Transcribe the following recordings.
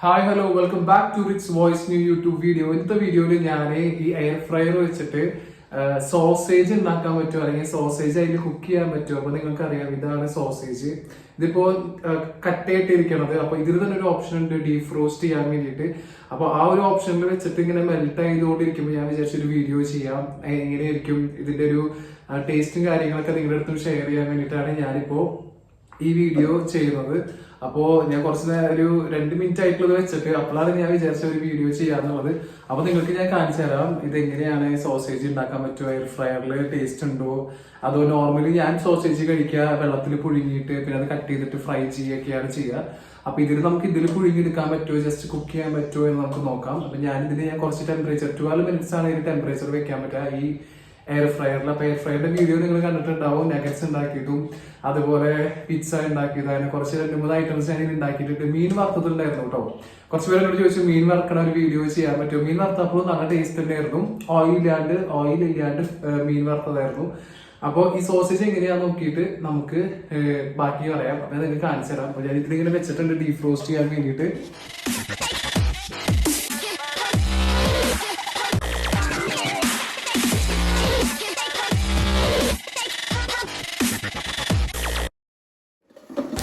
Hi hello welcome back to rich voice new YouTube video. ഇന്നത്തെ വീഡിയോയിൽ ഞാൻ ഈ എയർ ഫ്രയർ വെച്ചിട്ട് സോസേജ് ഉണ്ടാക്കാൻ പറ്റുമോ അല്ലെങ്കിൽ സോസേജ് അതിൽ കുക്ക് ചെയ്യാൻ പറ്റുമോ? അപ്പൊ നിങ്ങൾക്ക് അറിയാം, ഇതാണ് സോസേജ്. ഇതിപ്പോ കട്ടയായിട്ടിരിക്കണത്. അപ്പൊ ഇതിൽ തന്നെ ഒരു ഓപ്ഷൻ ഉണ്ട് ഡീഫ്രോസ്റ്റ് ചെയ്യാൻ വേണ്ടിയിട്ട്. അപ്പൊ ആ ഒരു ഓപ്ഷനിൽ വെച്ചിട്ട് ഇങ്ങനെ മെൽറ്റ് ആയതുകൊണ്ടിരിക്കുമ്പോൾ ഞാൻ വിചാരിച്ചൊരു വീഡിയോ ചെയ്യാം. എങ്ങനെയായിരിക്കും ഇതിന്റെ ഒരു ടേസ്റ്റും കാര്യങ്ങളൊക്കെ നിങ്ങളുടെ അടുത്തും ഷെയർ ചെയ്യാൻ വേണ്ടിയിട്ടാണ് ഞാനിപ്പോ ഈ വീഡിയോ ചെയ്യുന്നത്. അപ്പോ ഞാൻ ഒരു 2 മിനിറ്റ് ആയിട്ടുള്ളത് വെച്ചിട്ട് അപ്പോഴാണ് ഞാൻ വിചാരിച്ച ഒരു വീഡിയോ ചെയ്യാന്നുള്ളത്. അപ്പൊ നിങ്ങൾക്ക് ഞാൻ കാണിച്ചു തരാം ഇത് എങ്ങനെയാണ് സോസേജ് ഉണ്ടാക്കാൻ പറ്റുമോ, എയർ ഫ്രയറിൽ ടേസ്റ്റ് ഉണ്ടോ, അതോ നോർമലി ഞാൻ സോസേജ് കഴിക്കുക വെള്ളത്തിൽ പുഴുങ്ങിയിട്ട് പിന്നെ അത് കട്ട് ചെയ്തിട്ട് ഫ്രൈ ചെയ്യുകയൊക്കെയാണ് ചെയ്യുക. അപ്പൊ നമുക്ക് ഇതിൽ പുഴുങ്ങിയെടുക്കാൻ പറ്റുമോ, ജസ്റ്റ് കുക്ക് ചെയ്യാൻ പറ്റുമോ എന്ന് നമുക്ക് നോക്കാം. അപ്പൊ ഞാൻ കുറച്ച് ടെമ്പറേച്ചർ 12 മിനിറ്റ്സ് ആണ് ഇതിന് ടെമ്പറേച്ചർ വെക്കാൻ പറ്റുക ഈ എയർ ഫ്രയറിൽ. അപ്പൊ എയർ ഫ്രയറിന്റെ വീഡിയോ നിങ്ങൾ കണ്ടിട്ടുണ്ടാവും. നഗറ്റ്സ് ഉണ്ടാക്കിയതും അതുപോലെ പിസ്സ ഉണ്ടാക്കിയത്, അങ്ങനെ കുറച്ച് 2-3 ഐറ്റംസ് ഞാൻ ഉണ്ടാക്കിയിട്ടുണ്ട്. മീൻ വറുത്തതുണ്ടായിരുന്നു കേട്ടോ. കുറച്ച് പേര് എന്നോട് ചോദിച്ചു മീൻ വറക്കണ ഒരു വീഡിയോ ചെയ്യാൻ പറ്റുമോ. മീൻ വറുത്തപ്പോൾ നല്ല ടേസ്റ്റ് തന്നെയായിരുന്നു. ഓയിൽ ഇല്ലാണ്ട് മീൻ വറുത്തതായിരുന്നു. അപ്പോൾ ഈ സോസേജ് എങ്ങനെയാന്ന് നോക്കിയിട്ട് നമുക്ക് ബാക്കി പറയാം. അപ്പൊ ഞാൻ നിങ്ങൾക്ക് കാണിച്ചു തരാം. അപ്പൊ ഞാൻ ഇതിലിങ്ങനെ വെച്ചിട്ടുണ്ട് ഡീഫ്രോസ്റ്റ് ചെയ്യാൻ വേണ്ടിയിട്ട്.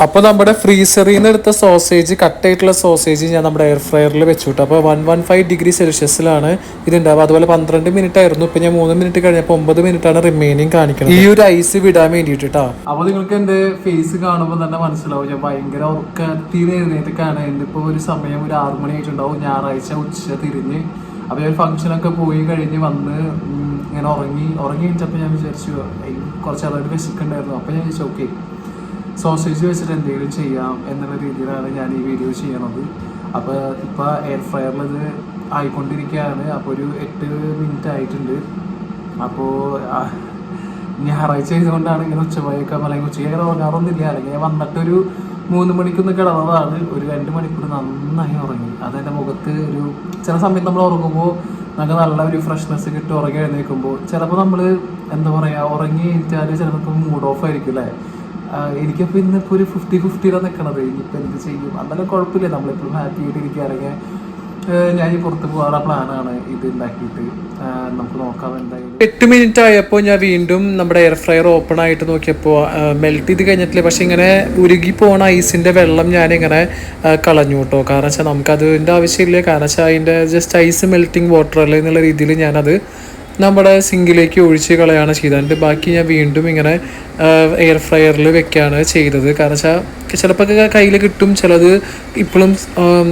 അപ്പോൾ നമ്മുടെ ഫ്രീസറിൽ നിന്ന് എടുത്ത സോസേജ്, കട്ടായിട്ടുള്ള സോസേജ് ഞാൻ നമ്മുടെ എയർ ഫ്രയറിൽ വെച്ചു കിട്ടും. അപ്പോൾ 115 ഡിഗ്രി സെൽഷ്യസിലാണ് ഇതുണ്ടാവുക. അതുപോലെ 12 മിനിറ്റ് ആയിരുന്നു. ഇപ്പൊ ഞാൻ 3 മിനിറ്റ് കഴിഞ്ഞപ്പോൾ 9 മിനിറ്റ് ആണ് റിമൈനിങ് കാണിക്കുന്നത്, ഈ ഒരു ഐസ് വിടാൻ വേണ്ടിയിട്ട് കേട്ടോ. അപ്പോൾ നിങ്ങൾക്ക് എന്റെ ഫേസ് കാണുമ്പോൾ തന്നെ മനസ്സിലാവും ഞാൻ ഭയങ്കര ഉറക്കത്തിൽ എഴുന്നേറ്റൊക്കെയാണ്. ഇന്നിപ്പോൾ ഒരു സമയം ഒരു 6 മണി ആയിട്ടുണ്ടാവും, ഞായറാഴ്ച ഉച്ച തിരിഞ്ഞ്. അപ്പോൾ ഞാൻ ഫംഗ്ഷനൊക്കെ പോയി കഴിഞ്ഞ് വന്ന് ഇങ്ങനെ ഉറങ്ങി കഴിഞ്ഞപ്പോൾ ഞാൻ വിചാരിച്ചു കുറച്ച് അതായത് വിശക്കുണ്ടായിരുന്നു. അപ്പോൾ ഞാൻ വിചാരിച്ചു ഓക്കെ സോസേജ് വെച്ചിട്ട് എന്തെങ്കിലും ചെയ്യാം എന്നുള്ള രീതിയിലാണ് ഞാൻ ഈ വീഡിയോ ചെയ്യണത്. അപ്പോൾ ഇപ്പോൾ എയർ ഫ്രയറിൽ ഇത് ആയിക്കൊണ്ടിരിക്കുകയാണ്. അപ്പോൾ ഒരു 8 മിനിറ്റ് ആയിട്ടുണ്ട്. അപ്പോൾ ഞായറാഴ്ച ആയതുകൊണ്ടാണ് ഇങ്ങനെ ഉച്ചമയൊക്കെ അല്ലെങ്കിൽ ഉച്ചയ്ക്ക് ഉറങ്ങാറൊന്നുമില്ല. അല്ലെങ്കിൽ ഞാൻ വന്നിട്ടൊരു 3 മണിക്കൊന്ന് കിടന്നതാണ്. ഒരു 2 മണിക്കൂർ നന്നായി ഉറങ്ങി. അതെൻ്റെ മുഖത്ത് ചില സമയത്ത് നമ്മൾ ഉറങ്ങുമ്പോൾ നമുക്ക് നല്ല ഒരു ഫ്രഷ്നെസ് കിട്ടും. ഉറങ്ങി എഴുന്നേൽക്കുമ്പോൾ ചിലപ്പോൾ നമ്മൾ എന്താ പറയുക, ഉറങ്ങി കഴിഞ്ഞാൽ ചിലപ്പോൾ മൂഡ് ഓഫ് ആയിരിക്കും അല്ലേ. എനിക്കപ്പോൾ ഇന്നിപ്പോൾ ഒരു 50-50 നിൽക്കണത്. ഇനിയിപ്പോൾ എന്ത് ചെയ്യും, അന്നേരം കുഴപ്പമില്ല, നമ്മളെപ്പോഴും ഹാപ്പി ആയിട്ട് ഇരിക്കുകയാണെങ്കിൽ ഞാൻ ഈ പുറത്ത് പോകാനുള്ള പ്ലാനാണ്. ഇത് ഉണ്ടാക്കിയിട്ട് നമുക്ക് നോക്കാം എന്തായാലും. 8 മിനിറ്റ് ആയപ്പോൾ ഞാൻ വീണ്ടും നമ്മുടെ എയർ ഫ്രയർ ഓപ്പൺ ആയിട്ട് നോക്കിയപ്പോൾ മെൽറ്റ് ചെയ്ത് കഴിഞ്ഞിട്ടില്ല. പക്ഷെ ഇങ്ങനെ ഉരുകി പോണ ഐസിന്റെ വെള്ളം ഞാനിങ്ങനെ കളഞ്ഞു കേട്ടോ. കാരണം വെച്ചാൽ നമുക്കതിൻ്റെ ആവശ്യമില്ല. കാരണം വെച്ചാൽ അതിൻ്റെ ജസ്റ്റ് ഐസ് മെൽറ്റിംഗ് വാട്ടർ അല്ലേ എന്നുള്ള രീതിയിൽ ഞാനത് നമ്മുടെ സിങ്കിലേക്ക് ഒഴിച്ച് കളയാണ് ചെയ്തത്. അതിൻ്റെ ബാക്കി ഞാൻ വീണ്ടും ഇങ്ങനെ എയർ ഫ്രയറിൽ വെക്കുകയാണ് ചെയ്തത്. കാരണം വെച്ചാൽ ചിലപ്പോൾ കയ്യിൽ കിട്ടും, ചിലത് ഇപ്പോഴും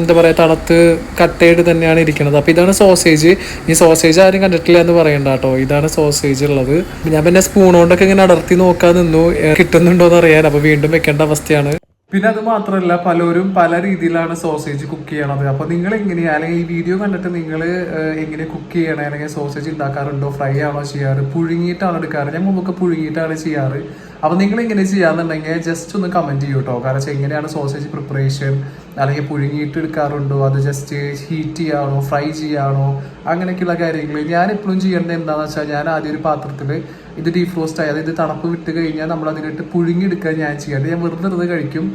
എന്താ പറയുക തണുത്ത് കട്ടയായിട്ട് തന്നെയാണ് ഇരിക്കുന്നത്. അപ്പോൾ ഇതാണ് സോസേജ്. ഈ സോസേജ് ആരും കണ്ടിട്ടില്ല എന്ന് പറയണ്ട കേട്ടോ. ഇതാണ് സോസേജ് ഉള്ളത്. ഞാൻ പിന്നെ സ്പൂൺ കൊണ്ടൊക്കെ ഇങ്ങനെ അടർത്തി നോക്കാൻ നിന്നു കിട്ടുന്നുണ്ടോ എന്ന് അറിയാൻ. അപ്പോൾ വീണ്ടും വെക്കേണ്ട അവസ്ഥയാണ്. പിന്നെ അത് മാത്രമല്ല, പലരും പല രീതിയിലാണ് സോസേജ് കുക്ക് ചെയ്യണത്. അപ്പൊ നിങ്ങൾ എങ്ങനെയാ, അല്ലെങ്കിൽ ഈ വീഡിയോ കണ്ടിട്ട് നിങ്ങൾ എങ്ങനെ കുക്ക് ചെയ്യണേ, അല്ലെങ്കിൽ സോസേജ് ഉണ്ടാക്കാറുണ്ടോ, ഫ്രൈ ആണോ ചെയ്യാറ്, പുഴുങ്ങിയിട്ടാണോ എടുക്കാറ്? ഞാൻ മുമ്പൊക്കെ പുഴുങ്ങിയിട്ടാണ് ചെയ്യാറ്. അപ്പൊ നിങ്ങൾ എങ്ങനെ ചെയ്യാന്നുണ്ടെങ്കിൽ ജസ്റ്റ് ഒന്ന് കമന്റ് ചെയ്യൂ കേട്ടോ. കാരണം എങ്ങനെയാണ് സോസേജ് പ്രിപ്പറേഷൻ, അല്ലെങ്കിൽ പുഴുങ്ങിയിട്ട് എടുക്കാറുണ്ടോ, അത് ജസ്റ്റ് ഹീറ്റ് ചെയ്യാണോ, ഫ്രൈ ചെയ്യാണോ, അങ്ങനെയൊക്കെയുള്ള കാര്യങ്ങൾ. ഞാൻ എപ്പോഴും ചെയ്യേണ്ടത് എന്താണെന്ന് വെച്ചാൽ, ഞാൻ ആദ്യം ഒരു പാത്രത്തിൽ ഇത് ഡീഫ്രോസ്റ്റ് ആയി, അതായത് തണുപ്പ് വിട്ട് കഴിഞ്ഞാൽ നമ്മൾ അതിലിട്ട് പുഴുങ്ങിയെടുക്കാൻ ഞാൻ ചെയ്യാറ്. ഞാൻ വെറുതെ ഇത് കഴിക്കും,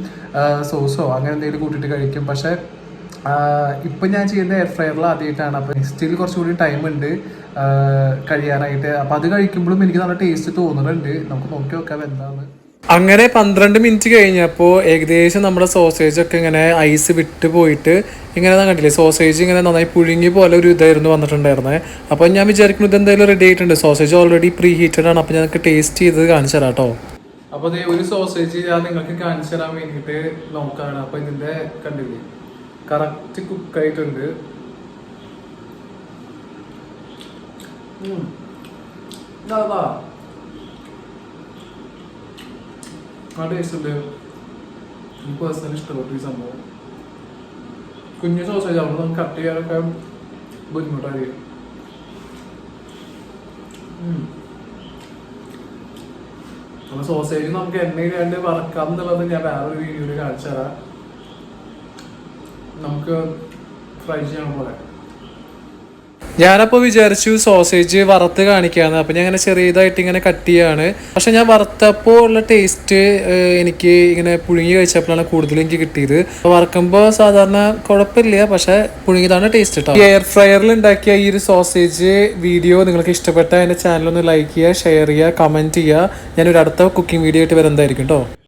സോസോ അങ്ങനെ എന്തെങ്കിലും കൂട്ടിയിട്ട് കഴിക്കും. പക്ഷെ ഇപ്പം ഞാൻ ചെയ്യുന്ന എയർ ഫ്രയറിൽ ആദ്യമായിട്ടാണ്. അപ്പം സ്റ്റിൽ കുറച്ചുകൂടി ടൈം ഉണ്ട് കഴിയാനായിട്ട്. അപ്പം അത് കഴിക്കുമ്പോഴും എനിക്ക് നല്ല ടേസ്റ്റ് തോന്നുന്നുണ്ട്. നമുക്ക് നോക്കി നോക്കാം എന്താണ്. അങ്ങനെ 12 മിനിറ്റ് കഴിഞ്ഞപ്പോൾ ഏകദേശം നമ്മുടെ സോസേജ് ഒക്കെ ഇങ്ങനെ ഐസ് വിട്ട് പോയിട്ട് ഇങ്ങനെ കണ്ടില്ലേ, സോസേജ് ഇങ്ങനെ നന്നായി പുഴുങ്ങി പോലെ ഒരു ഇതായിരുന്നു വന്നിട്ടുണ്ടായിരുന്നത്. അപ്പോൾ ഞാൻ വിചാരിക്കുന്നു ഇത് എന്തായാലും റെഡി ആയിട്ടുണ്ട്. സോസേജ് ഓൾറെഡി പ്രീ ഹീറ്റഡ് ആണ്. അപ്പോൾ ഞങ്ങൾക്ക് ടേസ്റ്റ് ചെയ്തത് കാണിച്ചു തരാം കേട്ടോ. അപ്പോൾ അതേ ഒരു സോസേജ് ഞാൻ നിങ്ങൾക്ക് കാണിച്ചു തരാൻ വേണ്ടിയിട്ട് നോക്കുകയാണ്. അപ്പോൾ ഇതിൻ്റെ കണ്ടില്ലേ കറക്റ്റ് കുക്കായിട്ടുണ്ട്. ആ ടേസ്റ്റ് ഉണ്ട്. എനിക്ക് പേഴ്സണലി ഇഷ്ടപ്പെട്ടു ഈ സംഭവം. കുഞ്ഞു സോസേജ് ആവുമ്പോൾ നമുക്ക് കട്ട് ചെയ്യാനൊക്കെ ബുദ്ധിമുട്ടായിരിക്കും. അപ്പോൾ സോസേജ് നമുക്ക് എണ്ണയിലാണ്ട് വറക്കാം എന്നുള്ളത് ഞാൻ വേറൊരു വീഡിയോയിൽ കാണിച്ചു തരാം. നമുക്ക് ഫ്രൈ ചെയ്യാൻ പോലെ ഞാനപ്പോൾ വിചാരിച്ചു സോസേജ് വറുത്ത് കാണിക്കാന്ന്. അപ്പം ഞാൻ ഇങ്ങനെ ചെറിയതായിട്ട് ഇങ്ങനെ കട്ട് ചെയ്യാണ്. പക്ഷെ ഞാൻ വറുത്തപ്പോൾ ഉള്ള ടേസ്റ്റ് എനിക്ക് ഇങ്ങനെ പുഴുങ്ങി കഴിച്ചപ്പോഴാണ് കൂടുതൽ എനിക്ക് കിട്ടിയത്. വറുക്കുമ്പോൾ സാധാരണ കുഴപ്പമില്ല, പക്ഷെ പുഴുങ്ങിയതാണ് ടേസ്റ്റ് കേട്ടോ. എയർ ഫ്രയറിൽ ഉണ്ടാക്കിയ ഈ ഒരു സോസേജ് വീഡിയോ നിങ്ങൾക്ക് ഇഷ്ടപ്പെട്ട എൻ്റെ ചാനലൊന്ന് ലൈക്ക് ചെയ്യുക, ഷെയർ ചെയ്യുക, കമൻറ്റ് ചെയ്യുക. ഞാനൊരു അടുത്ത കുക്കിംഗ് വീഡിയോ ആയിട്ട് വരുന്നതായിരിക്കും കേട്ടോ.